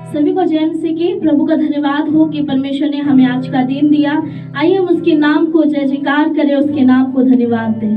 सभी को जय मसीह की। प्रभु का धन्यवाद हो कि परमेश्वर ने हमें आज का दिन दिया। आइए हम उसके नाम को जय जयकार करें, उसके नाम को धन्यवाद दें।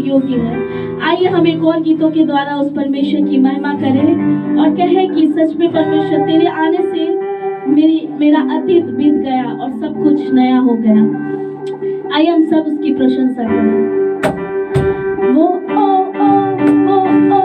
योग्य है। आइए हम एक और गीतों के द्वारा उस परमेश्वर की महिमा करें और कहें कि सच में परमेश्वर तेरे आने से मेरा अतीत बीत गया और सब कुछ नया हो गया। आइए हम सब उसकी प्रशंसा करें। वो ओ ओ ओ ओ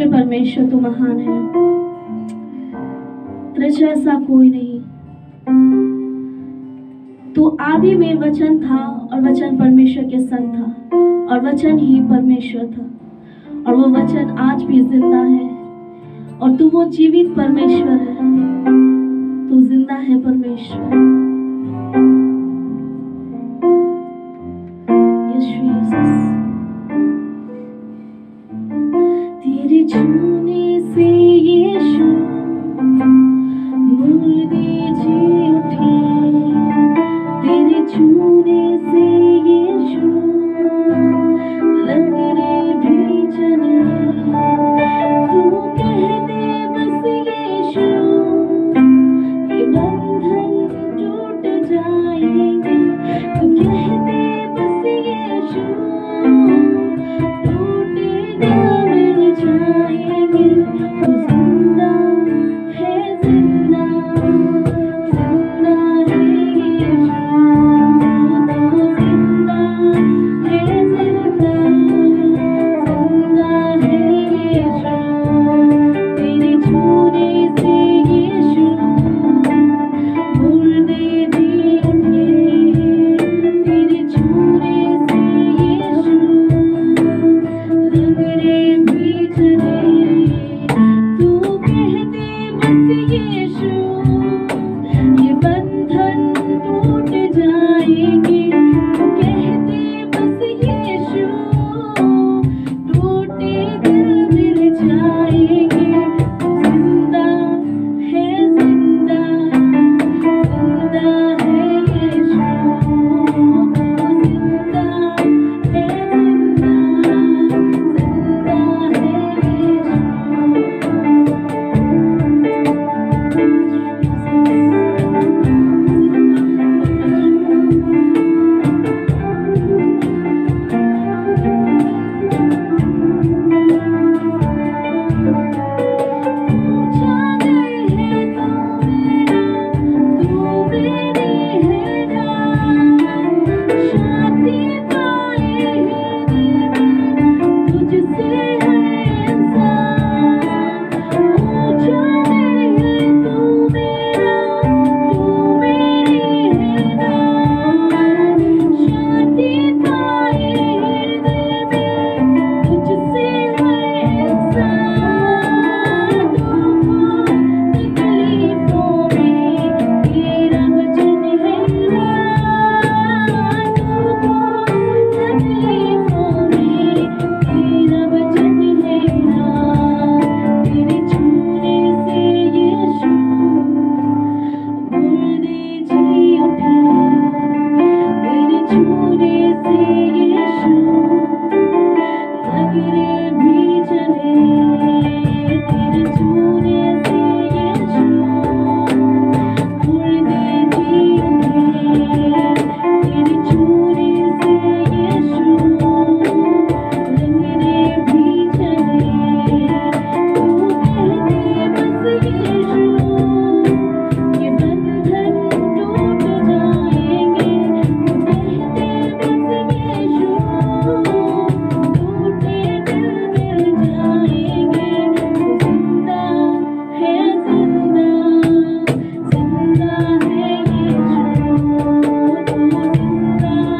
में परमेश्वर तू महान है, तेरे जैसा कोई नहीं। तू आदि में वचन था और वचन परमेश्वर के संग था और वचन ही परमेश्वर था और वो वचन आज भी जिंदा है और तू वो जीवित परमेश्वर है, तू जिंदा है परमेश्वर। तेरे छूने से यीशु मुर्दे जी उठे, तेरे छूने से यीशु लंगड़े भी चले। तू कह दे बस यीशु, ये बंधन टूट जाएंगे। तू कह दे बस यीशु, टूटे दिल मिल जाएंगे। तू जिंदा है, जिंदा जिंदा है यीशु, तू जिंदा है, जिंदा जिंदा है यीशु। तेरे छूने से यीशु मुर्दे जी उठे, तेरे छूने से यीशु लंगड़े भी चले। तू कह दे बस यीशु, ये बंधन टूट जाएंगे। तू कह दे बस यीशु, टूटे दिल मिल जाएंगे। तू जिंदा है, जिंदा जिंदा है यीशु, तू जिंदा है, जिंदा जिंदा है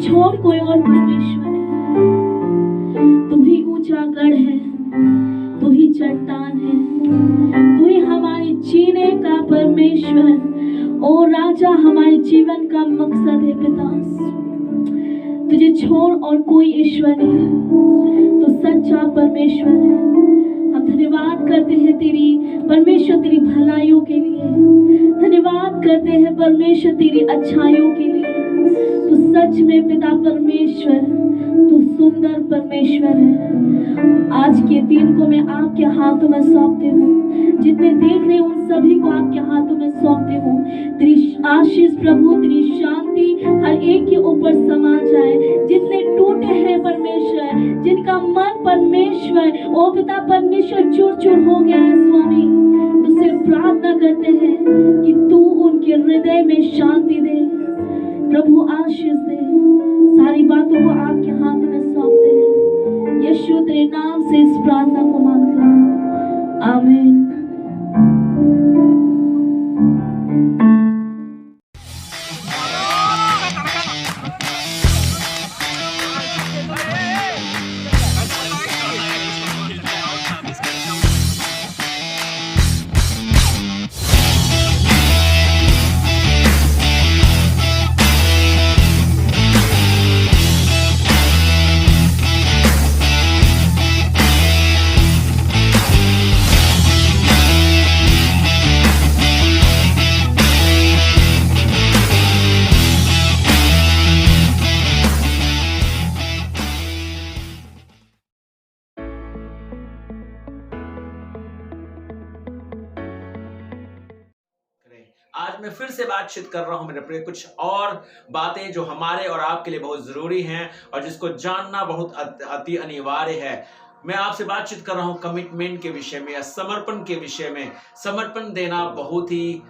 छोड़ कोई और परमेश्वर नहीं। तू ही ऊंचा गढ़ है, तू ही चट्टान है, तू ही हमारे जीने का परमेश्वर। ओ राजा, हमारे जीवन का मकसद है पिता। तुझे छोड़ और कोई ईश्वर नहीं, तो सच्चा परमेश्वर है। हम धन्यवाद करते हैं तेरी परमेश्वर, तेरी भलाइयों के लिए धन्यवाद करते हैं परमेश्वर, तेरी अच्छाइयों के लिए। तू सच में पिता परमेश्वर तू सुंदर परमेश्वर है। आज के दिन को मैं आपके हाथों में सौंपती हूँ। जितने देख रहे उन सभी को आपके हाथों में सौंपती हूँ। तेरी आशीष प्रभु, तेरी शांति हर एक के ऊपर समा जाए। जितने टूटे हैं परमेश्वर, जिनका मन परमेश्वर ओ पिता परमेश्वर चूर चूर हो गया है स्वामी, तुझसे प्रार्थना करते हैं कि तू उनके हृदय में शांति दे प्रभु, आशीष दे। सारी बातों को आपके हाथ में सौंपते हैं। यीशु तेरे नाम से इस प्रार्थना को मांगते हैं, आमीन। आज मैं फिर से बातचीत कर रहा हूं मेरे प्रिय, कुछ और बातें जो हमारे और आपके लिए बहुत जरूरी हैं और जिसको जानना बहुत अति अनिवार्य है। मैं आपसे बातचीत कर रहा हूं कमिटमेंट के विषय में या समर्पण के विषय में। समर्पण देना बहुत ही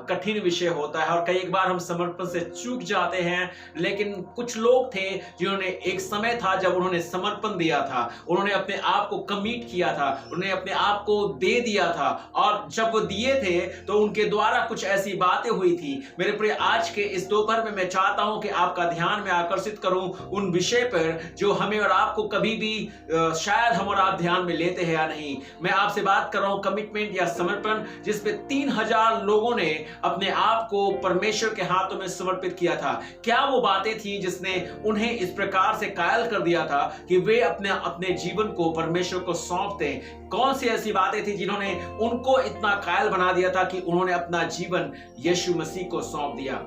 कठिन विषय होता है और कई एक बार हम समर्पण से चूक जाते हैं। लेकिन कुछ लोग थे जिन्होंने, एक समय था जब उन्होंने समर्पण दिया था, उन्होंने अपने आप को कमिट किया था, उन्होंने अपने आप को दे दिया था और जब वो दिए थे तो उनके द्वारा कुछ ऐसी बातें हुई थी। मेरे प्रिय, आज के इस दोपहर में मैं चाहता हूं कि आपका ध्यान में आकर्षित करूं उन विषय पर जो हमें और आपको कभी भी शायद हम और आप ध्यान में लेते हैं या नहीं। मैं आपसे बात कर रहा हूं कमिटमेंट या समर्पण, जिसपे 3000 लोगों ने अपने आप को परमेश्वर के हाथों में समर्पित किया था। क्या वो बातें थी जिसने उन्हें इस प्रकार से कायल कर दिया था कि वे अपने जीवन को परमेश्वर को सौंप दें? कौन सी ऐसी बातें थी जिन्होंने उनको इतना कायल बना दिया था कि उन्होंने अपना जीवन यीशु मसीह को सौंप दिया?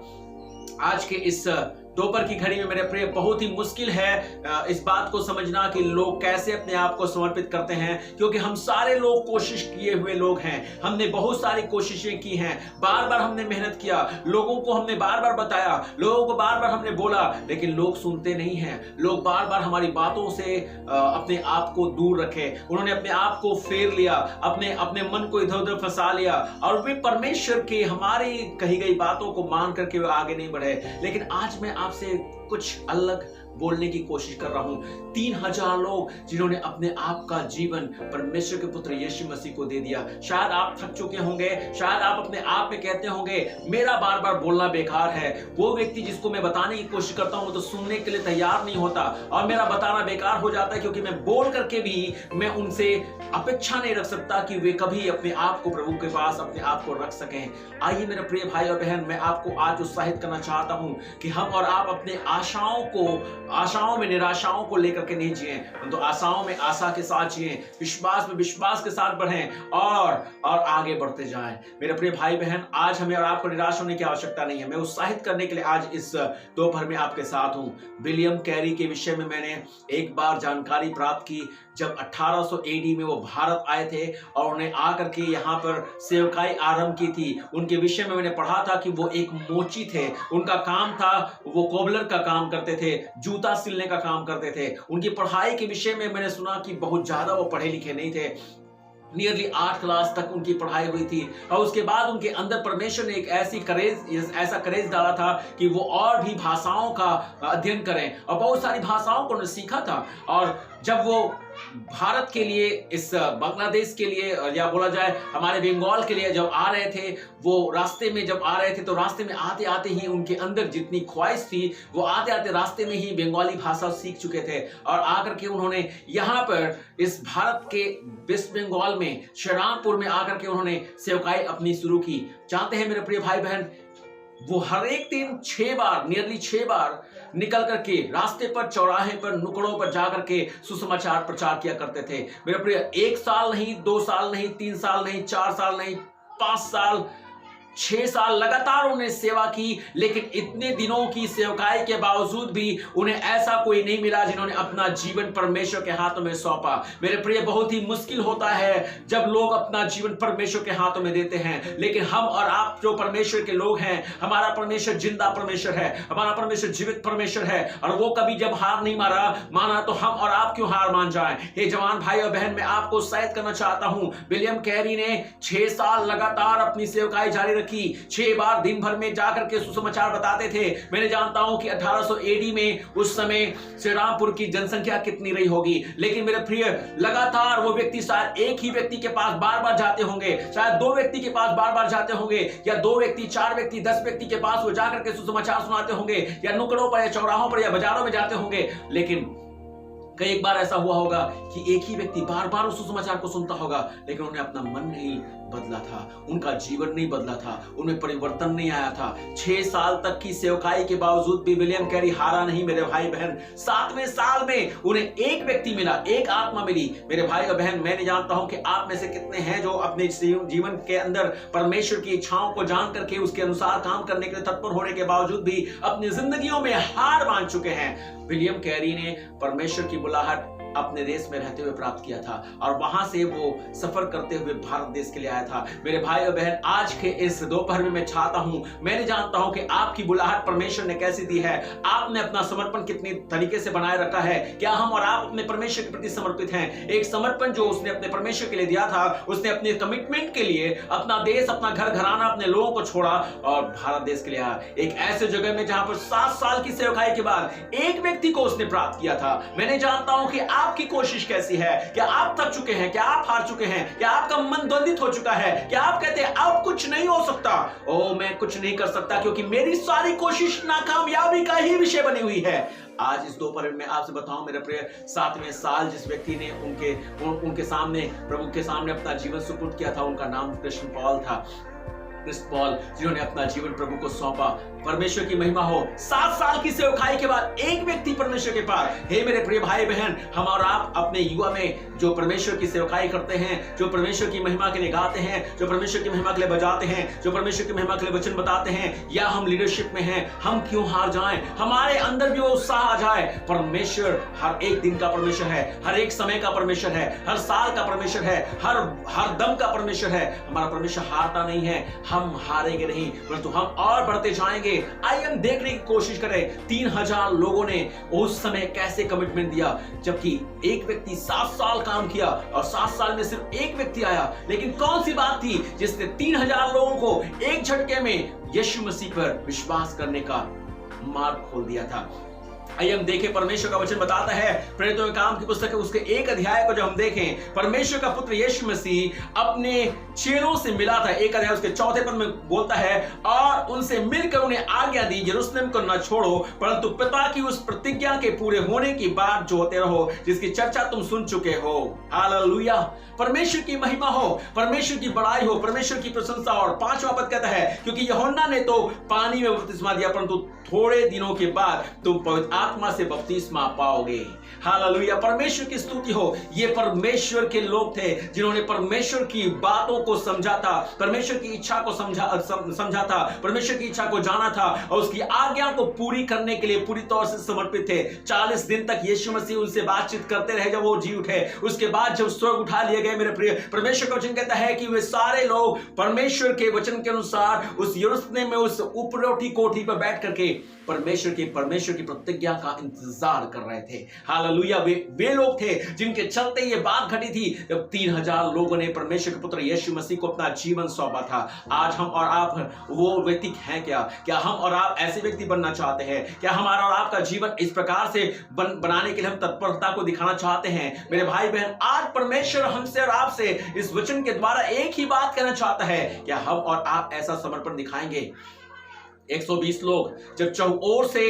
आज के इस दोपहर की घड़ी में मेरे प्रिय, बहुत ही मुश्किल है इस बात को समझना कि लोग कैसे अपने आप को समर्पित करते हैं, क्योंकि हम सारे लोग कोशिश किए हुए लोग हैं। हमने बहुत सारी कोशिशें की हैं, बार बार हमने मेहनत किया, लोगों को हमने बार बार बताया, लोगों को बार बार हमने बोला, लेकिन लोग सुनते नहीं हैं। लोग बार बार हमारी बातों से अपने आप को दूर रखे, उन्होंने अपने आप को फेर लिया, अपने मन को इधर उधर फंसा लिया और वे परमेश्वर की हमारी कही गई बातों को मान करके वे आगे नहीं बढ़े। लेकिन आज मैं आपसे कुछ अलग बोलने की कोशिश कर रहा हूं। 3000 लोग जिन्होंने अपने आप का जीवन परमेश्वर के पुत्र यीशु मसीह को दे दिया। शायद आप थक चुके होंगे, शायद आप अपने आप में कहते होंगे मेरा बार बार बोलना बेकार है। वो व्यक्ति जिसको मैं बताने की कोशिश करता हूं तो सुनने के लिए तैयार नहीं होता और मेरा बताना बेकार हो जाता है, क्योंकि मैं बोल करके भी मैं उनसे अपेक्षा नहीं रख सकता कि वे कभी अपने आप को प्रभु के पास अपने आप को रख सकें। आइए मेरे प्रिय भाई और बहन, मैं आपको आज उत्साहित करना चाहता हूं कि हम और आप अपने आशाओं में निराशाओं को लेकर के नहीं जिए, तो आशाओं में आशा के साथ जिए, विश्वास में विश्वास के साथ बढ़ें और आगे बढ़ते जाएं। मेरे प्रिय भाई बहन, आज हमें और आपको निराश होने की आवश्यकता नहीं है। मैं उत्साहित करने के लिए आज इस दोपहर में आपके साथ हूं। विलियम कैरी के विषय में मैंने एक बार जानकारी प्राप्त की। जब 1800 एडी में वो भारत आए थे और उन्हें आकर के यहाँ पर सेवकाई आरंभ की थी, उनके विषय में मैंने पढ़ा था कि वो एक मोची थे। उनका काम था, वो कोबलर का काम करते थे, जूता सिलने का काम करते थे। उनकी पढ़ाई के विषय में मैंने सुना कि बहुत ज्यादा वो पढ़े लिखे नहीं थे। नियरली 8 क्लास तक उनकी पढ़ाई हुई थी और उसके बाद उनके अंदर परमेश्वर ने एक ऐसा करेज डाला था कि वो और भी भाषाओं का अध्ययन करें और बहुत सारी भाषाओं को उन्होंने सीखा था। और जब वो भारत के लिए, इस बांग्लादेश के लिए या बोला जाए हमारे बंगाल के लिए जब आ रहे थे, वो रास्ते में जब आ रहे थे तो रास्ते में आते आते ही उनके अंदर जितनी ख्वाहिश थी वो आते आते रास्ते में ही बंगाली भाषा सीख चुके थे और आकर के उन्होंने यहाँ पर इस भारत के वेस्ट बंगाल में श्रीरामपुर में आकर के उन्होंने सेवकाई अपनी शुरू की। जानते हैं मेरे प्रिय भाई बहन, वो हर एक दिन 6 बार, नियरली 6 बार निकल करके रास्ते पर, चौराहे पर, नुकड़ों पर जाकर के सुसमाचार प्रचार किया करते थे। मेरे प्रिय, 1 साल नहीं, 2 साल नहीं, 3 साल नहीं, 4 साल नहीं, 5 साल, 6 साल लगातार उन्होंने सेवा की, लेकिन इतने दिनों की सेवकाई के बावजूद भी उन्हें ऐसा कोई नहीं मिला जिन्होंने अपना जीवन परमेश्वर के हाथों में सौंपा। मेरे प्रिय, बहुत ही मुश्किल होता है जब लोग अपना जीवन परमेश्वर के हाथों में देते हैं, लेकिन हम और आप जो परमेश्वर के लोग हैं, हमारा परमेश्वर जिंदा परमेश्वर है, हमारा परमेश्वर जीवित परमेश्वर है, और वो कभी जब हार नहीं माना तो हम और आप क्यों हार मान जाएं। हे जवान भाई और बहन, मैं आपको उत्साहित करना चाहता हूं। विलियम कैरी ने 6 साल लगातार अपनी सेवकाई जारी रखी। 6 बार दिन भर में जाकर के सुसमाचार बताते थे। मैंने जानता हूं कि 1800 एडी में उस समय श्री रामपुर की जनसंख्या कितनी रही होगी, लेकिन मेरे प्रिय, लगातार वो व्यक्ति शायद एक ही व्यक्ति के पास बार बार जाते होंगे, शायद 2 व्यक्ति के पास बार बार जाते होंगे, या 2 व्यक्ति, 4 व्यक्ति, 10 व्यक्ति के पास वो जाकर के सुसमाचार सुनाते होंगे, या नुकड़ों पर या चौराहों पर या बाजारों में जाते होंगे। लेकिन कई बार ऐसा हुआ होगा कि एक ही व्यक्ति बार बार उस सुसमाचार को सुनता होगा, लेकिन उन्हें अपना मन नहीं बदला था, उनका जीवन नहीं बदला था, उनमें परिवर्तन नहीं आया था। 6 साल तक की सेवकाई के बावजूद भी विलियम कैरी हारा नहीं मेरे भाई बहन। 7वें साल में उन्हें एक व्यक्ति मिला, एक आत्मा मिली। मेरे भाई और बहन, मैं नहीं जानता हूं कि आप में से कितने हैं जो अपने जीवन के अंदर परमेश्वर की इच्छाओं को जान करके उसके अनुसार काम करने के लिए तत्पर होने के बावजूद भी अपनी जिंदगियों में हार मान चुके हैं। विलियम कैरी ने परमेश्वर की बुलाहट अपने देश में रहते हुए प्राप्त किया था, और वहां से वो सफर करते हुए भारत देश के लिए आया था। मेरे भाई और बहन, आज के इस दोपहर में मैं चाहता हूं, मैं जानता हूं कि आपकी बुलाहट परमेश्वर ने कैसी दी है, आपने अपना समर्पण कितनी तरीके से बनाए रखा है। क्या हम और आप अपने परमेश्वर के प्रति समर्पित हैं? एक समर्पण जो उसने अपने परमेश्वर के लिए दिया था, उसने अपने कमिटमेंट के लिए अपना देश, अपना घर घराना, अपने लोगों को छोड़ा और भारत देश के लिए आया। एक ऐसे जगह में जहां पर 7 साल की सेवकाई के बाद एक व्यक्ति को उसने प्राप्त किया था। मैंने जानता हूं कि आपकी कोशिश कैसी है। क्या आप थक चुके हैं? क्या आप हार चुके हैं? क्या आपका मन द्वंदित हो चुका है? क्या आप कहते हैं अब कुछ नहीं हो सकता? ओ, मैं कुछ नहीं कर सकता क्योंकि मेरी सारी कोशिश नाकामयाबी का ही विषय बनी हुई है। आज इस दोपहर में आपसे बताऊं मेरे प्रिय, 7वें साल जिस व्यक्ति ने उनके सामने, प्रभु के सामने अपना जीवन सुपुर्द किया था, उनका नाम कृष्ण पॉल था। कृष्ण पॉल, जिन्होंने अपना जीवन प्रभु को सौंपा। परमेश्वर की महिमा हो। 7 साल की सेवकाई के बाद एक व्यक्ति परमेश्वर के पास। हे मेरे प्रिय भाई बहन, हम और आप अपने युवा में जो परमेश्वर की सेवकाई करते हैं, जो परमेश्वर की महिमा के लिए गाते हैं, जो परमेश्वर की महिमा के लिए बजाते हैं, जो परमेश्वर की महिमा के लिए वचन बताते हैं, या हम लीडरशिप में हैं, हम क्यों हार जाएं? हमारे अंदर भी वो उत्साह आ जाए। परमेश्वर हर एक दिन का परमेश्वर है, हर एक समय का परमेश्वर है, हर साल का परमेश्वर है, हर दम का परमेश्वर है। हमारा परमेश्वर हारता नहीं है, हम हारेंगे नहीं, परंतु हम और बढ़ते जाएंगे। आइए हम देखने की कोशिश करें 3000 लोगों ने उस समय कैसे कमिटमेंट दिया, जबकि एक व्यक्ति 7 साल काम किया और 7 साल में सिर्फ एक व्यक्ति आया। लेकिन कौन सी बात थी जिसने 3000 लोगों को एक झटके में यीशु मसीह पर विश्वास करने का मार्ग खोल दिया था? आइए हम देखें, परमेश्वर का वचन बताता है, प्रेरितों के काम की पुस्तक है उसके 1 अध्याय को जब हम देखें, परमेश्वर का पुत्र यीशु मसीह अपने चेलों से मिला था। 1 अध्याय उसके 4 पद में बोलता है, और उनसे मिलकर उन्हें आज्ञा दी, यरूशलेम को न छोड़ो, परंतु पिता की उस प्रतिज्ञा के पूरे होने की बात जो होते रहो, जिसकी चर्चा तुम सुन चुके हो। हालेलुया! परमेश्वर की महिमा हो, परमेश्वर की बड़ाई हो, परमेश्वर की प्रशंसा। और 5वां पद कहता है, क्योंकि यूहन्ना ने तो पानी में बपतिस्मा दिया, परंतु थोड़े दिनों के बाद तुम पवित्र आत्मा से बपतिस्मा पाओगे। हालेलुया! परमेश्वर की स्तुति हो। ये परमेश्वर के लोग थे जिन्होंने परमेश्वर की बातों को समझा था, परमेश्वर की इच्छा को समझा था, परमेश्वर की इच्छा को जाना था और उसकी आज्ञा को पूरी करने के लिए पूरी तौर से समर्पित थे। 40 दिन तक यीशु मसीह उनसे बातचीत करते रहे जब वो जी उठे। उसके बाद जब स्वर्ग उठा लिए गए, मेरे प्रिय, परमेश्वर का वचन कहता है कि वे सारे लोग परमेश्वर के वचन के अनुसार उस यरूशलेम में उस ऊपरोटी कोठी पर बैठ करके परमेश्वर की प्रतिज्ञा का इंतजार कर रहे थे। हालेलुया! वे लोग थे जिनके चलते ये बात घटी थी जब 3000 लोगों ने परमेश्वर के पुत्र यीशु मसीह को अपना जीवन सौंपा था। आज हम और आप वो व्यक्ति हैं क्या? क्या हम और आप ऐसे व्यक्ति बनना चाहते हैं? क्या हमारा और आपका जीवन इस प्रकार से बनाने के लिए हम तत्परता को दिखाना चाहते हैं? मेरे भाई बहन, आज परमेश्वर हमसे और आपसे इस वचन के द्वारा एक ही बात कहना चाहता है, क्या हम और आप ऐसा समर्पण दिखाएंगे? 120 लोग जब चौओर से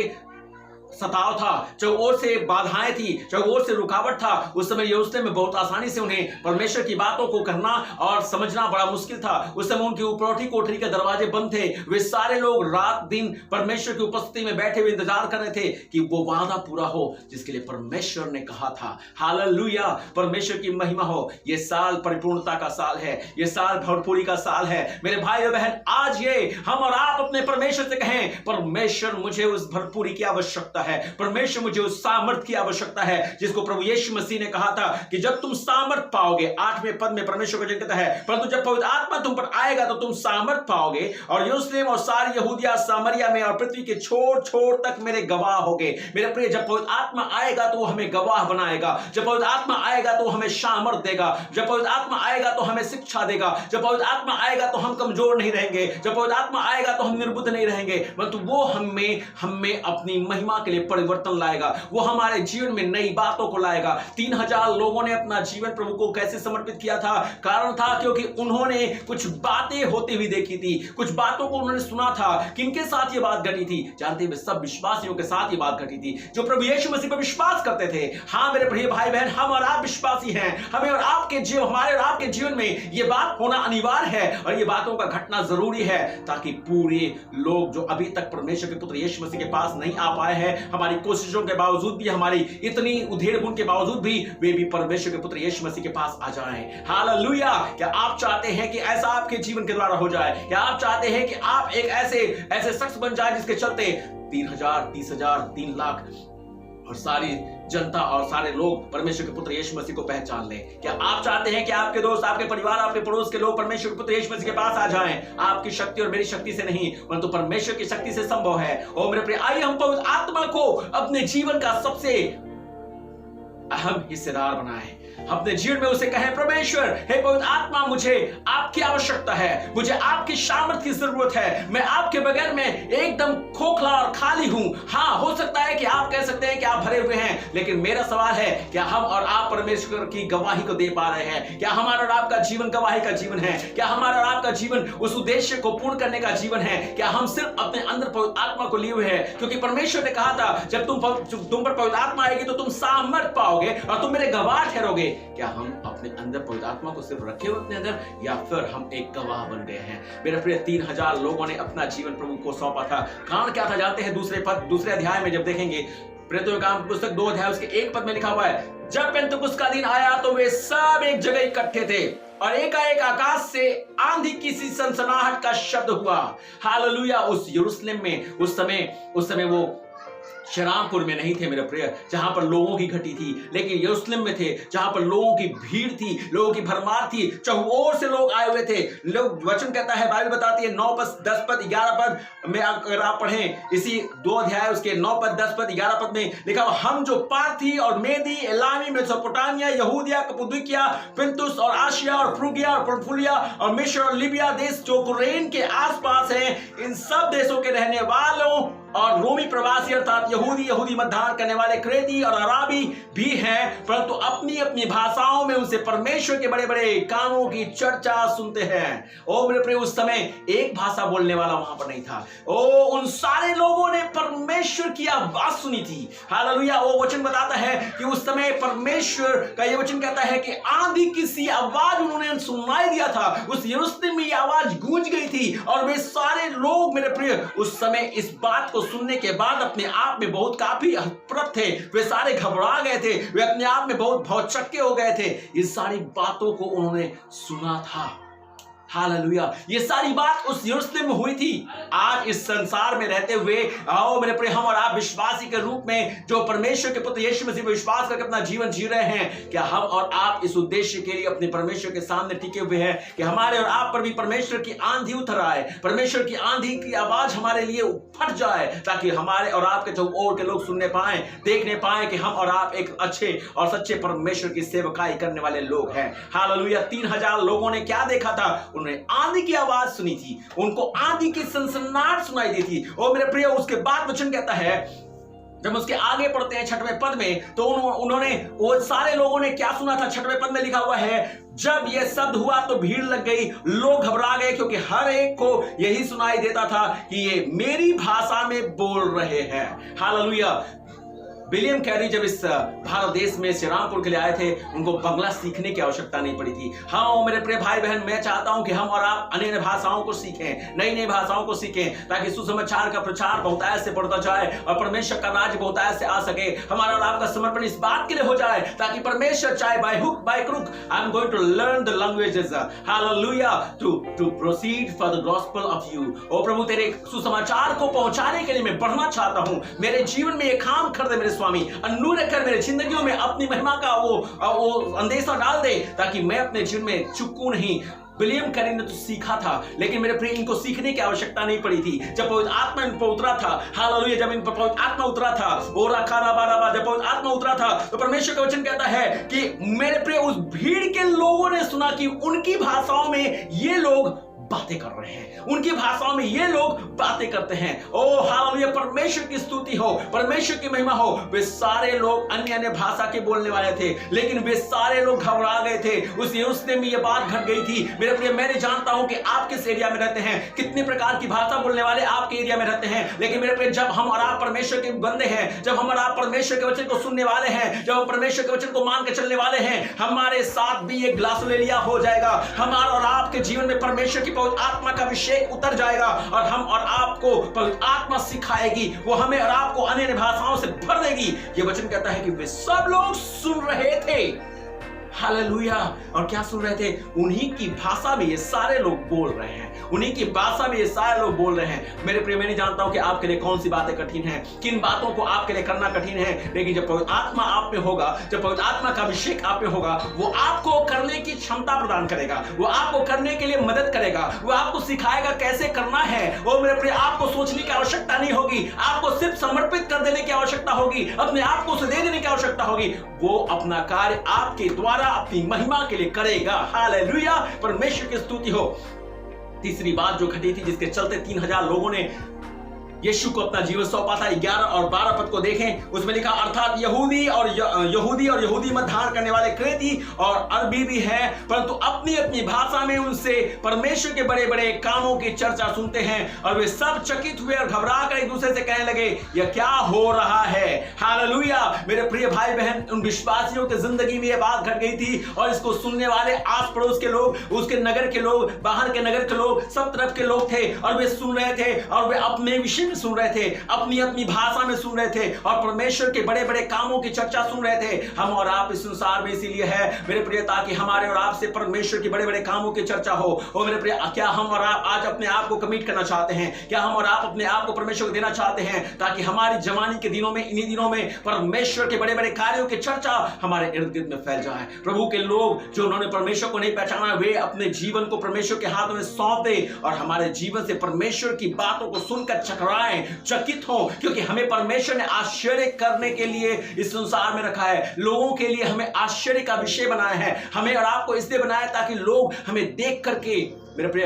सताव था, चाहे ओर से बाधाएं थी, चाहे ओर से रुकावट था, उस समय यरूशलेम में बहुत आसानी से उन्हें परमेश्वर की बातों को करना और समझना बड़ा मुश्किल था। उस समय उनकी ऊपरौठी कोठरी के दरवाजे बंद थे। वे सारे लोग रात दिन परमेश्वर की उपस्थिति में बैठे हुए इंतजार कर रहे थे कि वो वादा पूरा हो जिसके लिए परमेश्वर ने कहा था। हालेलुया, परमेश्वर की महिमा हो। ये साल परिपूर्णता का साल है, ये साल भरपूरी का साल है। मेरे भाई और बहन, आज ये हम और आप अपने परमेश्वर से कहें, परमेश्वर मुझे उस भरपूरी की आवश्यकता है, परमेश्वर मुझे उस सामर्थ की आवश्यकता है जिसको प्रभु यीशु मसीह ने कहा था कि जब तुम सामर्थ पाओगे, 8वें पद में परमेश्वर का वचन कहता है, परंतु जब पवित्र आत्मा तुम पर आएगा तो तुम सामर्थ पाओगे और यरूशलेम और सारी यहूदिया सामरिया में और पृथ्वी के छोर छोर तक मेरे गवाह होगे। मेरे प्रिय, जब पवित्र आत्मा आएगा तो वो हमें गवाह बनाएगा, जब पवित्र आत्मा आएगा तो हमें सामर्थ देगा, जब पवित्र आत्मा आएगा तो हमें शिक्षा देगा, जब पवित्र आत्मा आएगा तो हम कमजोर नहीं रहेंगे, जब पवित्र आत्मा आएगा तो हम निर्बुद्ध नहीं रहेंगे, परंतु वो हमें अपनी महिमा के लिए परिवर्तन लाएगा, वो हमारे जीवन में नई बातों को लाएगा। 3000 लोगों ने अपना जीवन प्रभु को कैसे समर्पित किया था? कारण था क्योंकि उन्होंने कुछ बातें होती हुई देखी थी, कुछ बातों को उन्होंने सुना था। किनके साथ ये बात घटी थी? जानते हैं, सब विश्वासियों के साथ ये बात घटी थी जो प्रभु यीशु मसीह पर विश्वास करते थे। हाँ मेरे प्रिय भाई बहन, हम और आप विश्वासी हैं, हमें और आपके जीवन, हमारे और आपके जीवन में ये बात होना अनिवार्य है और ये बातों का घटना जरूरी है ताकि पूरे लोग जो अभी तक परमेश्वर के पुत्र यीशु मसीह के पास नहीं आ पाए हैं, हमारी कोशिशों के बावजूद भी, हमारी इतनी उधेड़-बुन के बावजूद भी, वे भी परमेश्वर के पुत्र यीशु मसीह के पास आ जाएं। हालेलुया! क्या आप चाहते हैं कि ऐसा आपके जीवन के द्वारा हो जाए? क्या आप चाहते हैं कि आप एक ऐसे शख्स बन जाए जिसके चलते 3000, 30,000, 3 लाख और सारी जनता और सारे लोग परमेश्वर के पुत्र यीशु मसीह को पहचान लें? क्या आप चाहते हैं कि आपके दोस्त, आपके परिवार, आपके पड़ोस के लोग परमेश्वर के पुत्र यीशु मसीह के पास आ जाएं? आपकी शक्ति और मेरी शक्ति से नहीं, परंतु परमेश्वर की शक्ति से संभव है। और मेरे प्रिय, आइए हम पवित्र आत्मा को अपने जीवन का सबसे अहम हिस्सेदार बनाएं। अपने जीवन में उसे कहें, परमेश्वर, हे पवित्र आत्मा, मुझे आपकी आवश्यकता है, मुझे आपकी सामर्थ की जरूरत है, मैं आपके बगैर में एकदम खोखला और खाली हूं। हाँ, हो सकता है कि आप कह सकते हैं कि आप भरे हुए हैं, लेकिन मेरा सवाल है, क्या हम और आप परमेश्वर की गवाही को दे पा रहे हैं? क्या हमारा और आपका जीवन गवाही का जीवन है? क्या हमारा और आपका जीवन उस उद्देश्य को पूर्ण करने का जीवन है? क्या हम सिर्फ अपने अंदर पवित्र आत्मा को लिए हुए हैं? क्योंकि परमेश्वर ने कहा था, जब तुम पर पवित्र आत्मा आएगी तो तुम सामर्थ पाओगे और तुम मेरे गवाह ठहरोगे। क्या हम अपने अंदर पवित्र आत्मा को सिर्फ रखे हुए अपने अंदर, या फिर हम एक गवाह बन गए हैं? मेरे प्रिय, 3000 लोगों ने अपना जीवन प्रभु को सौंपा था। कारण क्या था जानते हैं? दूसरे अध्याय में जब देखेंगे, प्रेरितों के काम की पुस्तक 2 अध्याय उसके 1 पद में लिखा हुआ है, जब पेंतुकुस्त का दिन आया तो वे सब एक जगह इकट्ठे थे और एकाएक आकाश से आंधी की सी सनसनाहट का शब्द हुआ। हालेलुया! उस यरूशलेम में उस समय वो शरामपुर में नहीं थे मेरे प्रिय, जहां पर लोगों की घटी थी, लेकिन यरूशलेम में थे, जहां पर लोगों की भीड़ थी, लोगों की भरमार थी, चहुओर से लोग आए हुए थे। लोग, वचन कहता है, बाइबल बताती है, 9 पद, 10 पद, 11 पद में अगर आप पढ़ें इसी 2 अध्याय उसके 9 पद, 10 पद, 11 पद में लिखा हुआ, हम जो पार्थी और मेदी, एलामी, मेसोपोटामिया, यहूदिया, कप्पदोकिया, पुन्तुस और आसिया और फ्रूगिया और पंफूलिया और मिस्र और लीबिया देश जो कुरेन के आसपास हैं, इन सब देशों के रहने वालों और रोमी प्रवासी अर्थात यहूदी मतदान करने वाले क्रेती और अराबी भी हैं, परंतु अपनी अपनी भाषाओं में उनसे परमेश्वर के बड़े बड़े कामों की चर्चा सुनते हैं। ओ मेरे प्रिय, उस समय एक भाषा बोलने वाला वहां पर नहीं था। ओ, उन सारे लोगों ने परमेश्वर की आवाज सुनी थी। हालेलुया! वो वचन बताता है कि उस समय परमेश्वर का ये वचन कहता है कि आंधी की सी आवाज उन्होंने सुनाई दिया था। उस यरूशलेम में ये आवाज गूंज गई थी और वे सारे लोग मेरे प्रिय उस समय इस बात को सुनने के बाद अपने आप में बहुत काफी हतप्रभ थे। वे सारे घबरा गए थे, वे अपने आप में बहुत भौचक्के हो गए थे। ये सारी बातों को उन्होंने सुना था। हालेलुया! ये सारी बात उस यरूशलेम में हुई थी। आज इस संसार में रहते हुए आओ मेरे प्रिय, हम और आप विश्वासी के रूप में जो परमेश्वर के पुत्र यीशु मसीह पर विश्वास करके अपना जीवन जी रहे हैं, क्या हम और आप इस उद्देश्य के लिए अपने परमेश्वर के सामने टिके हुए हैं कि हमारे और आप पर भी परमेश्वर की आंधी उतर आए, परमेश्वर की आंधी की आवाज हमारे लिए फट जाए, ताकि हमारे और आपके जो और के लोग सुनने पाए, देखने पाए कि हम और आप एक अच्छे और सच्चे परमेश्वर की सेवकाई करने वाले लोग हैं। हालेलुया! 3000 लोगों ने क्या देखा था? उन्होंने आंधी की आवाज सुनी थी, उनको आंधी की सनसनाहट सुनाई दी थी। और मेरे प्रिय, उसके बाद वचन कहता है जब उसके आगे पढ़ते हैं 6वें पद में, तो उन्होंने वो सारे लोगों ने क्या सुना था? 6वें पद में लिखा हुआ है, जब यह शब्द हुआ तो भीड़ लग गई, लोग घबरा गए, क्योंकि हर एक को यही सुनाई देता था कि ये मेरी भाषा में बोल रहे हैं। हालेलुया। विलियम कैरी जब इस भारत देश में श्री रामपुर के लिए आए थे, उनको बंगला सीखने की आवश्यकता नहीं पड़ी थी। हाँ मेरे प्रिय भाई बहन, मैं चाहता हूं कि हम और आप अन्य भाषाओं को सीखें, नई नई भाषाओं को सीखें, ताकि सुसमाचार का प्रचार बहुतायत से बढ़ता जाए और परमेश्वर का राज्य बहुतायत से आ सके। हमारा और आपका समर्पण इस बात के लिए हो जाए ताकि परमेश्वर चाहे by hook by crook, I am going to learn the languages, hallelujah, to proceed for the gospel of you. ओ प्रभु, तेरे सुसमाचार को पहुंचाने के लिए मैं बढ़ना चाहता हूं। मेरे जीवन में एक काम कर दे मेरे स्वामी, अन्नूर रखकर मेरे जिंदगियों में अपनी महिमा का वो अंदेशा डाल दे, ताकि मैं अपने जीवन में चूकूं नहीं। विलियम कैरी ने तो सीखा था, लेकिन मेरे प्रिय, इनको सीखने की आवश्यकता नहीं पड़ी थी। जब पवित्र आत्मा इन पर उतरा था, हालेलुया, जब इन पर पवित्र आत्मा उतरा था, ओ रखा राबा, जब पवित्र आत्मा उतरा था, तो परमेश्वर का वचन कहता है कि मेरे प्रिय, उस भीड़ के लोगों ने सुना कि उनकी भाषाओं में ये लोग बातें कर रहे हैं, उनकी भाषाओं में ये लोग बातें करते हैं। ओ हालेलुया, परमेश्वर की स्तुति हो, परमेश्वर की महिमा हो। वे सारे लोग अन्य अन्य भाषा के बोलने वाले थे, लेकिन वे सारे लोग घबरा गए थे। उस यरूशलेम में ये बात घट गई थी। मेरे प्रिय, मैं जानता हूं कि आप किस एरिया में रहते हैं, कितने प्रकार की भाषा बोलने वाले आपके एरिया में रहते हैं, लेकिन मेरे प्रिय, जब हम और आप परमेश्वर के बंदे हैं, जब हम और आप परमेश्वर के वचन को सुनने वाले हैं, जब हम परमेश्वर के वचन को मान के चलने वाले हैं, हमारे साथ भी एक ग्लासोलेलिया हो जाएगा। हमारा और आपके जीवन में परमेश्वर की पवित्र आत्मा का अभिषेक उतर जाएगा और हम और आपको पवित्र आत्मा सिखाएगी, वो हमें और आपको अन्य भाषाओं से भर देगी। ये वचन कहता है कि वे सब लोग सुन रहे थे, हालेलुया। और क्या सुन रहे थे? उन्हीं की भाषा में ये सारे लोग बोल रहे हैं, उन्हीं की भाषा में ये सारे लोग बोल रहे हैं। मेरे प्रिय, मैं नहीं जानता हूं कि आपके लिए कौन सी बातें कठिन हैं, किन बातों को आपके लिए करना कठिन है, लेकिन जब पवित्र आत्मा आप में होगा, जब पवित्र आत्मा का अभिषेक आप में होगा, वो आपको करने की क्षमता प्रदान करेगा, वो आपको करने के लिए मदद करेगा, वो आपको सिखाएगा कैसे करना है। वो मेरे प्रिय, आपको सोचने की आवश्यकता नहीं होगी, आपको सिर्फ समर्पित कर देने की आवश्यकता होगी, अपने आप को उसे दे देने की आवश्यकता होगी। वो अपना कार्य आपके द्वारा अपनी महिमा के लिए करेगा। हालेलुया, परमेश्वर की स्तुति हो। तीसरी बात जो घटी थी, जिसके चलते 3000 लोगों ने यीशु को अपना जीवन सौंपा था, 11 और 12 पद को देखें, उसमें लिखा, अर्थात यहूदी और यहूदी मत धारण करने वाले क्रेती और अरबी भी हैं, परंतु अपनी अपनी भाषा में उनसे परमेश्वर के बड़े बड़े कामों की चर्चा सुनते हैं। और वे सब चकित हुए और घबरा कर एक दूसरे से कहने लगे, यह क्या हो रहा है? हालेलुया। मेरे प्रिय भाई बहन, उन विश्वासियों की जिंदगी में यह बात घट गई थी, और इसको सुनने वाले आस पड़ोस के लोग, उसके नगर के लोग, बाहर के नगर के लोग, सब तरफ के लोग थे, और वे सुन रहे थे, और वे अपने विषय में सुन रहे थे, अपनी अपनी भाषा में सुन रहे थे, और परमेश्वर के बड़े बड़े कामों की चर्चा सुन रहे थे। हम और आप इस संसार में इसीलिए है मेरे प्रिय, ताकि हमारे और आपसे परमेश्वर के बड़े बड़े कामों की चर्चा हो। और मेरे प्रिय, क्या हम और आप आज अपने आप को कमिट करना चाहते हैं? क्या हम और आप अपने आप को परमेश्वर को देना चाहते हैं, ताकि हमारी जवानी के दिनों में, इन्हीं दिनों में परमेश्वर के बड़े बड़े कार्यों की चर्चा हमारे इर्द गिर्द में फैल जाए। प्रभु के लोग जो उन्होंने परमेश्वर को नहीं पहचाना, वे अपने जीवन को परमेश्वर के हाथों में सौंप दे, और हमारे जीवन से परमेश्वर की बातों को सुनकर चकराएं, चकित हो, क्योंकि हमें परमेश्वर ने आश्चर्य करने के लिए इस संसार में रखा है। लोगों के लिए हमें आश्चर्य का विषय बनाया है, हमें और आपको इसलिए बनाया ताकि लोग हमें देख करके मेरे प्रिय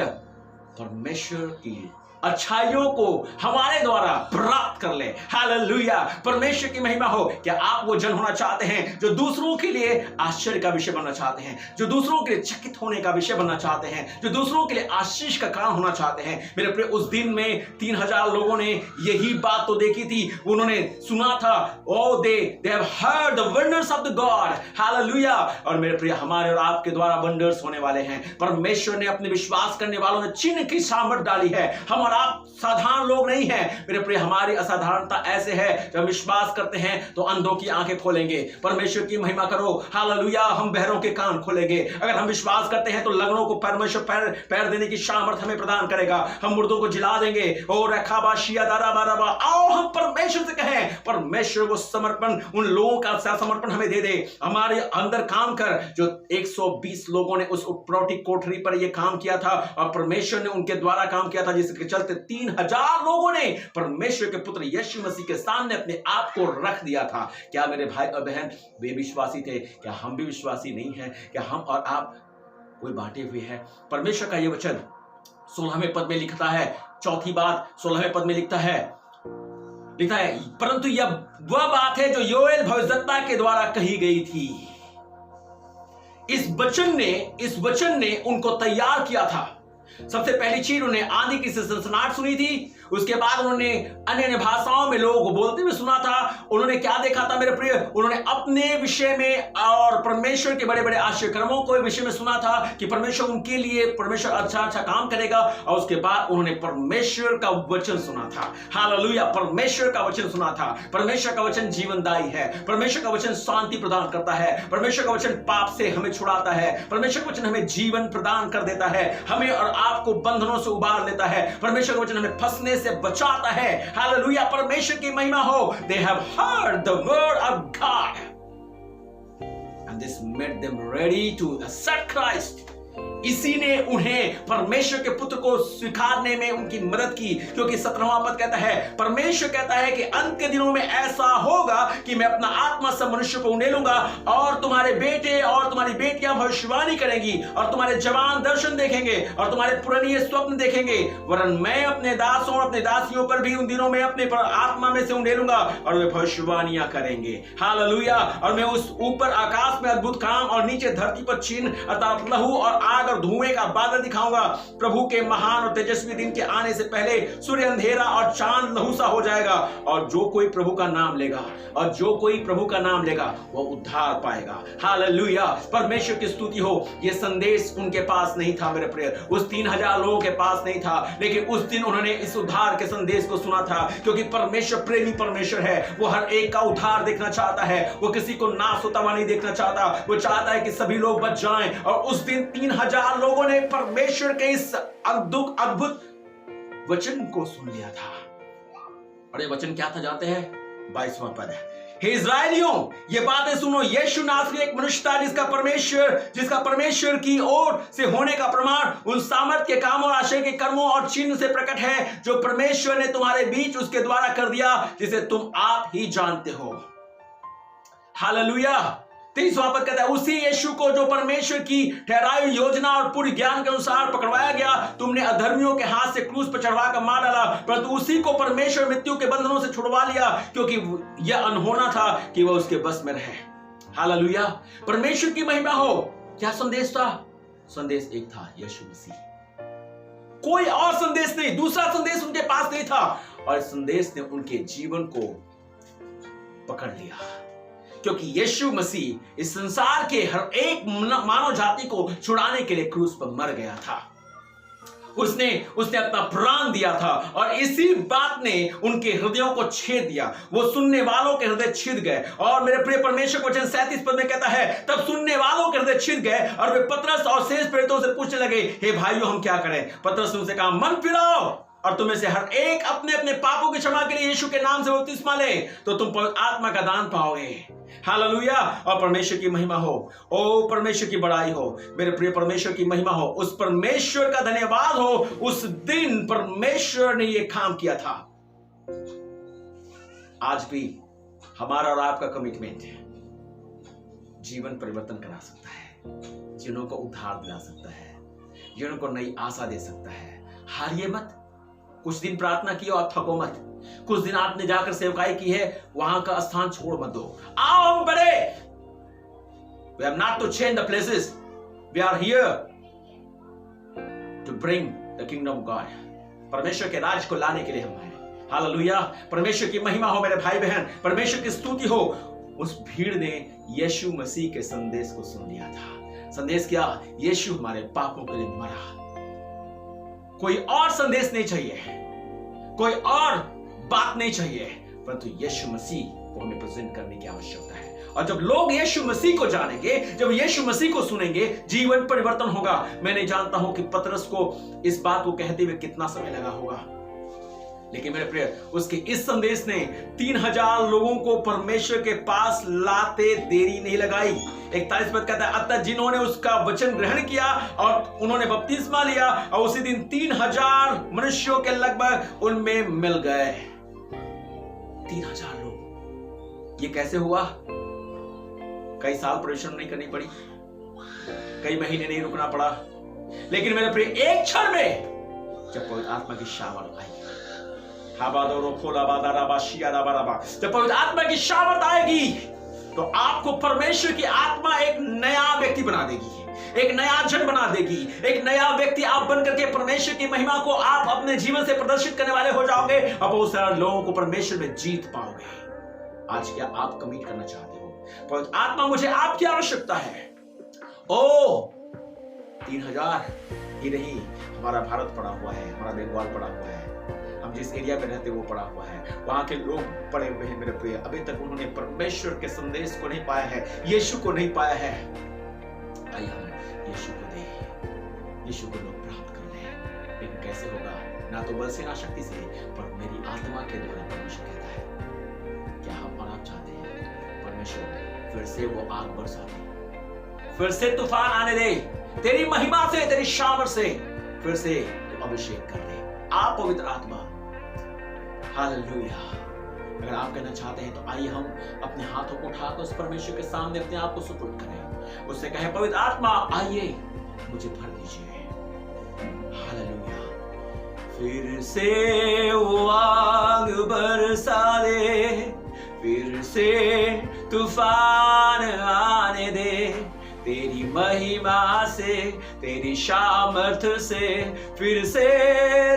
परमेश्वर की अच्छाइयों को हमारे द्वारा प्राप्त कर ले। हालेलुया, परमेश्वर की महिमा हो। क्या आप वो जन होना चाहते हैं जो दूसरों के लिए आश्चर्य का विषय बनना चाहते हैं, जो दूसरों के लिए चकित होने का विषय बनना चाहते हैं, जो दूसरों के लिए आशीष का कारण होना चाहते हैं? मेरे प्रिय, उस दिन में 3000 लोगों ने यही बात तो देखी थी, उन्होंने सुना था, oh they have heard the wonders of the God. Hallelujah. और मेरे प्रिय, हमारे और आपके द्वारा वंडर्स होने वाले हैं। परमेश्वर ने अपने विश्वास करने वालों में चिन्ह की सामर्थ डाली है। हम आप साधारण लोग नहीं हैं मेरे प्रिय, हमारी असाधारणता ऐसे है, जब विश्वास करते हैं तो अंधों की आंखें खोलेंगे। परमेश्वर की महिमा करो। हालेलुया। हम बहरों के कान खोलेंगे। अगर हम विश्वास करते हैं तो लंगड़ों को परमेश्वर पैर देने की सामर्थ हमें प्रदान करेगा। हम मुर्दों को जिला देंगे। ओ रखाबाशिया दाराबाराबा, आओ हम परमेश्वर से कहें, परमेश्वर वो समर्पण, उन लोगों का समर्पण हमें दे दे। हमारे अंदर काम कर, जो 120 लोगों ने उस उपरौठी कोठरी पर यह काम किया था, और परमेश्वर ने उनके द्वारा काम किया था, जिसके चलते 3000 लोगों ने परमेश्वर के पुत्र यीशु मसीह के सामने अपने आप को रख दिया था। क्या मेरे भाई और बहन वे विश्वासी थे? क्या हम भी विश्वासी नहीं हैं? क्या हम और आप कोई बांटे हुए हैं? परमेश्वर का यह वचन 16वें पद में लिखता है, चौथी बात 16वें पद में लिखता है, लिखा है, परंतु यह वह बात है जो योएल भविष्यद्वक्ता के द्वारा कही गई थी। इस वचन ने उनको तैयार किया था। सबसे पहली चीज उन्होंने आंधी की सनसनाहट सुनी थी, उसके बाद उन्होंने अन्य भाषाओं में लोगों को बोलते हुए सुना था। उन्होंने क्या देखा था मेरे प्रिय, उन्होंने अपने विषय में और परमेश्वर के बड़े बड़े आश्चर्य कर्मों के विषय में सुना था कि परमेश्वर उनके लिए परमेश्वर अच्छा काम करेगा। और उसके बाद उन्होंने परमेश्वर का वचन सुना था। हालेलुया, परमेश्वर का वचन सुना था। परमेश्वर का वचन जीवनदायी है। परमेश्वर का वचन शांति प्रदान करता है। परमेश्वर का वचन पाप से हमें छुड़ाता है। परमेश्वर का वचन हमें जीवन प्रदान कर देता है, हमें और आपको बंधनों से उबार लेता है। परमेश्वर का वचन हमें फंसने से बचाता है। हालेलुया, परमेश्वर की महिमा हो। They have heard the word of God and this made them ready to accept Christ. इसी ने उन्हें परमेश्वर के पुत्र को स्वीकारने में उनकी मदद की, क्योंकि 17वां पद कहता है, परमेश्वर कहता है कि अंत के दिनों में ऐसा होगा कि मैं अपना आत्मा सब मनुष्य को उंडेलूंगा और तुम्हारे बेटे और तुम्हारी बेटियां भविष्यवाणी करेंगी और तुम्हारे जवान दर्शन देखेंगे और तुम्हारे पुराने स्वप्न देखेंगे। वरन मैं अपने दासों और अपने दासियों पर भी उन दिनों में अपने आत्मा में से उंडेलूंगा और वे भविष्यवाणियां करेंगे। हालेलुया, और मैं उस ऊपर आकाश में अद्भुत काम और नीचे धरती पर चिन्ह अर्थात लहू और आग और धुएं का बादल दिखाऊंगा। प्रभु के महान और तेजस्वी दिन के आने से पहले सूर्य अंधेरा और चांद लहू सा हो जाएगा, और जो कोई प्रभु का नाम लेगा वो उद्धार पाएगा। हालेलुया, परमेश्वर की स्तुति हो। यह संदेश उनके पास नहीं था मेरे प्रिय, उस 3000 लोगों के पास नहीं था, लेकिन उस दिन उन्होंने इस उद्धार के संदेश को सुना था, क्योंकि परमेश्वर प्रेमी परमेश्वर है। वो हर एक का उद्धार देखना चाहता है, वो किसी को नाश होता हुआ नहीं देखना चाहता। वो चाहता है कि सभी लोग बच जाएं। और उस दिन 3000 लोगों ने परमेश्वर के इस अद्भुत वचन को सुन लिया था। और ये वचन क्या था जानते हैं? 22वां पद है, हे इस्राएलियों ये बातें सुनो, यीशु नासरी एक मनुष्य था जिसका परमेश्वर की ओर से होने का प्रमाण उन सामर्थ्य के कामों और आश्चर्य के कर्मों और चिन्ह से प्रकट है, जो परमेश्वर ने तुम्हारे बीच उसके द्वारा कर दिया, जिसे तुम आप ही जानते हो। हालेलुया, 23वां पद कहता है, उसी यीशु को जो परमेश्वर की ठहराई योजना और पूरी ज्ञान के अनुसार पकड़वाया गया, तुमने अधर्मियों के हाथ से क्रूस पर चढ़वा कर मार डाला, परंतु उसी को परमेश्वर मृत्यु के बंधनों से छुड़वा लिया, क्योंकि यह अनहोना था कि वह उसके बस में रहे। हालेलुया, परमेश्वर की महिमा हो। क्या संदेश था? संदेश एक था, यीशु मसीह। कोई और संदेश नहीं, दूसरा संदेश उनके पास नहीं था। और इस संदेश ने उनके जीवन को पकड़ लिया, क्योंकि यीशु मसीह इस संसार के हर एक मानव जाति को छुड़ाने के लिए क्रूस पर मर गया था। उसने अपना प्राण दिया था, और इसी बात ने उनके हृदयों को छेद दिया। वो सुनने वालों के हृदय छिद गए। और मेरे प्रिय परमेश्वर वचन 37 पद में कहता है, तब सुनने वालों के हृदय छिद गए और वे पतरस और शेष प्रेरितों से पूछने लगे, हे भाइयों हम क्या करें? पतरस ने उनसे कहा, मन फिराओ और तुम्हें से हर एक अपने अपने पापों की क्षमा के लिए यीशु के नाम से बपतिस्मा ले, तो तुम आत्मा का दान पाओगे। हालेलुया, और परमेश्वर की महिमा हो। ओ परमेश्वर की बड़ाई हो मेरे प्रिय, परमेश्वर की महिमा हो। उस परमेश्वर का धन्यवाद हो, उस दिन परमेश्वर ने यह काम किया था। आज भी हमारा और आपका कमिटमेंट है, जीवन परिवर्तन करा सकता है, जिन्हों को उद्धार दिला सकता है, जिन्हों को नई आशा दे सकता है। हारिए मत, कुछ दिन प्रार्थना की और थको मत। कुछ दिन आपने जाकर सेवकाई की है, वहां का स्थान छोड़ मत दो। आओ हम बढ़े। We have not to change the places. We are here to bring the kingdom of God. परमेश्वर के राज को लाने के लिए हम हैं। हालेलुया, परमेश्वर की महिमा हो मेरे भाई बहन, परमेश्वर की स्तुति हो। उस भीड़ ने यीशु मसीह के संदेश को सुन लिया था। संदेश क्या? यीशु हमारे पापों के लिए मरा। कोई और संदेश नहीं चाहिए, कोई और बात नहीं चाहिए, परंतु यीशु मसीह को हमें प्रेजेंट करने की आवश्यकता है। और जब लोग यीशु मसीह को जानेंगे, जब यीशु मसीह को सुनेंगे, जीवन परिवर्तन होगा। मैं नहीं जानता हूं कि पतरस को इस बात को कहते हुए कितना समय लगा होगा, लेकिन मेरे प्रिय, उसके इस संदेश ने 3000 लोगों को परमेश्वर के पास लाते देरी नहीं लगाई। 41 पद कहता है, अतः जिन्होंने उसका वचन ग्रहण किया और उन्होंने बपतिस्मा लिया, और उसी दिन 3000 मनुष्यों के लगभग उनमें मिल गए। 3000 लोग। ये कैसे हुआ? कई साल परिश्रम नहीं करनी पड़ी, कई महीने नहीं रुकना पड़ा, लेकिन मेरे प्रिय एक क्षण में जब पवित्र आत्मा की शावर आई, जब पवित्र आत्मा की शामत आएगी तो आपको परमेश्वर की आत्मा एक नया व्यक्ति बना देगी, एक नया जन बना देगी, एक नया व्यक्ति आप बन करके परमेश्वर की महिमा को आप अपने जीवन से प्रदर्शित करने वाले हो जाओगे और बहुत सारे लोगों को परमेश्वर में जीत पाओगे। आज क्या आप कमिट करना चाहते हो? पवित्र आत्मा, मुझे आपकी आवश्यकता है। ओ 3000 ही नहीं, हमारा भारत पड़ा हुआ है, हमारा बंगाल पड़ा हुआ है, हम जिस एरिया में रहते वो पड़ा हुआ है, वहां के लोग पड़े हुए हैं मेरे प्रिय, अभी तक उन्होंने परमेश्वर के संदेश को नहीं पाया है, यीशु को नहीं पाया है। आइए हम यीशु को दें, यीशु को लोग प्राप्त कर लें। लेकिन कैसे होगा? ना तो बल से ना शक्ति से, पर मेरी आत्मा के द्वारा परमेश्वर कहता है। क्या हम और आप चाहते हैं परमेश्वर फिर से वो आग बरसा दे, फिर से तूफान आने दे, तेरी महिमा से, तेरी शामर से फिर से तू अभिषेक कर दे। आप पवित्र आत्मा, हालेलुया। अगर आप कहना चाहते हैं तो आइए हम अपने हाथों को उठाकर उस परमेश्वर के सामने अपने आप को सुपुर्द करें, उससे कहें पवित्र आत्मा आइए मुझे भर दीजिए। हालेलुया। फिर से वो आग बरसा दे, फिर से तूफान आने दे, तेरी महिमा से, तेरी सामर्थ से फिर से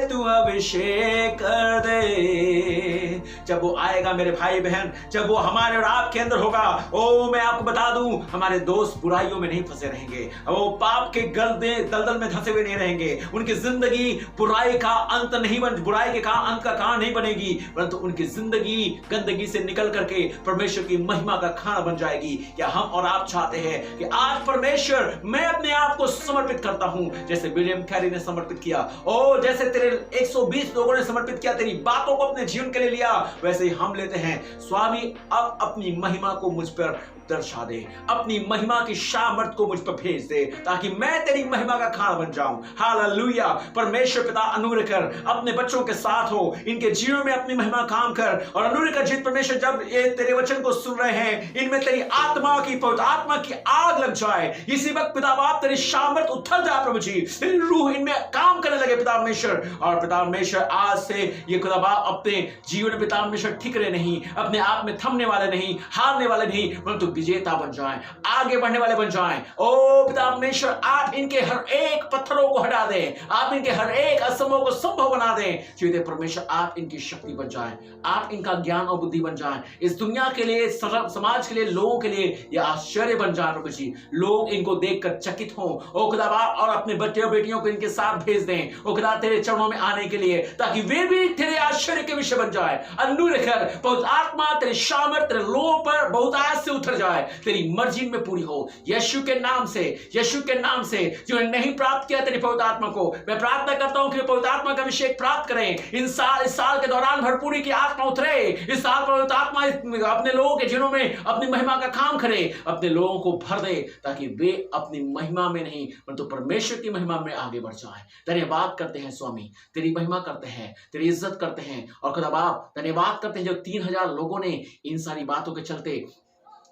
तू अभिषेक कर दे। जब वो आएगा मेरे भाई बहन, जब वो हमारे और आपके अंदर होगा, ओ मैं आपको बता दूं, हमारे दोस्त बुराइयों में नहीं फंसे रहेंगे, वो पाप के दलदल में धंसे हुए नहीं रहेंगे, उनकी जिंदगी बुराई का अंत नहीं बन, बुराई के अंत का कारण नहीं बनेगी, परंतु उनकी जिंदगी गंदगी से निकल करके परमेश्वर की महिमा का खाना बन जाएगी। क्या हम और आप चाहते हैं कि आज परमेश्वर मैं अपने आप को समर्पित करता हूं, जैसे विलियम कैरी ने समर्पित किया, ओ जैसे तेरे 120 लोगों ने समर्पित किया, तेरी बातों को अपने जीवन के लिए लिया, वैसे ही हम लेते हैं। स्वामी अब अपनी महिमा को मुझ पर दर्शा दे, अपनी महिमा की सामर्थ को मुझ पर भेज दे, ताकि मैं तेरी महिमा का खाना बन जाऊं। हालेलुया। परमेश्वर पिता अनुग्रह कर, अपने बच्चों के साथ हो, इनके जीवन में अपनी महिमा काम कर, और अनुग्रह कर जीत परमेश्वर, जब ये तेरे वचन को सुन रहे हैं, इनमें तेरी आत्मा की, पवित्र आत्मा की आग लग जाए। इसी वक्त पिता बाप तेरी सामर्थ उथल जाए प्रभु जी, तेरी रूह इनमें काम करने लगे पिता परमेश्वर, और पिता परमेश्वर आज से ये पिता बाप अपने जीवन में पिता परमेश्वर ठिकरे नहीं, अपने आप में थमने वाले नहीं, हारने वाले नहीं, परंतु विजेता बन जाएं, आगे बढ़ने वाले बन जाएं। ओ पिता परमेश्वर, आप इनके हर एक पत्थरों को हटा दें, आप इनके हर एक असंभव को संभव बना दें। जीवित परमेश्वर, आप इनकी शक्ति बन जाएं, आप इनका ज्ञान और बुद्धि बन जाएं, इस दुनिया के लिए, समाज के लिए, लोगों के लिए ये आश्चर्य बन जाए प्रभु जी। लोग इनको देखकर चकित हों, ओ खुदा बाप, और अपने बच्चे और बेटियों को इनके साथ भेज दें, ओ खुदा तेरे चरणों में आने के लिए, ताकि वे भी तेरे आश्चर्य के विषय बन जाए। अनुग्रह कर, पवित्र आत्मा तेरी सामर्थ तेरे लोगों पर बहुत आज से उतर जाए, तेरी मर्जी में पूरी हो, यीशु के नाम से, यीशु के नाम से। जो नहीं प्राप्त किया तेरी पवित्र आत्मा को, मैं प्रार्थना करता हूं कि पवित्र आत्मा का अभिषेक प्राप्त करें। इस साल के दौरान भरपूरी की आत्मा उतरे, इस साल पवित्र आत्मा अपने लोगों के जीवनों में अपनी महिमा का काम करे, अपने लोगों को भर दे, ताकि वे अपनी महिमा में नहीं परंतु परमेश्वर की महिमा में आगे बढ़ जाए। धन्यवाद करते हैं स्वामी, तेरी महिमा करते हैं, तेरी इज्जत करते हैं, और खुदा बाप धन्यवाद करते हैं जो 3000 लोगों ने इन सारी बातों के चलते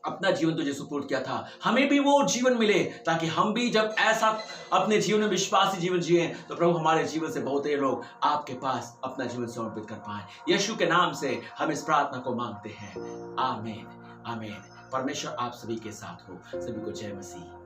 अपना जीवन तुझे सुपुर्द किया था, हमें भी वो जीवन मिले, ताकि हम भी जब ऐसा अपने जीवन में विश्वासी जीवन जिए तो प्रभु हमारे जीवन से बहुत ही लोग आपके पास अपना जीवन समर्पित कर पाए। यीशु के नाम से हम इस प्रार्थना को मांगते हैं, आमीन आमीन। परमेश्वर आप सभी के साथ हो, सभी को जय मसीह।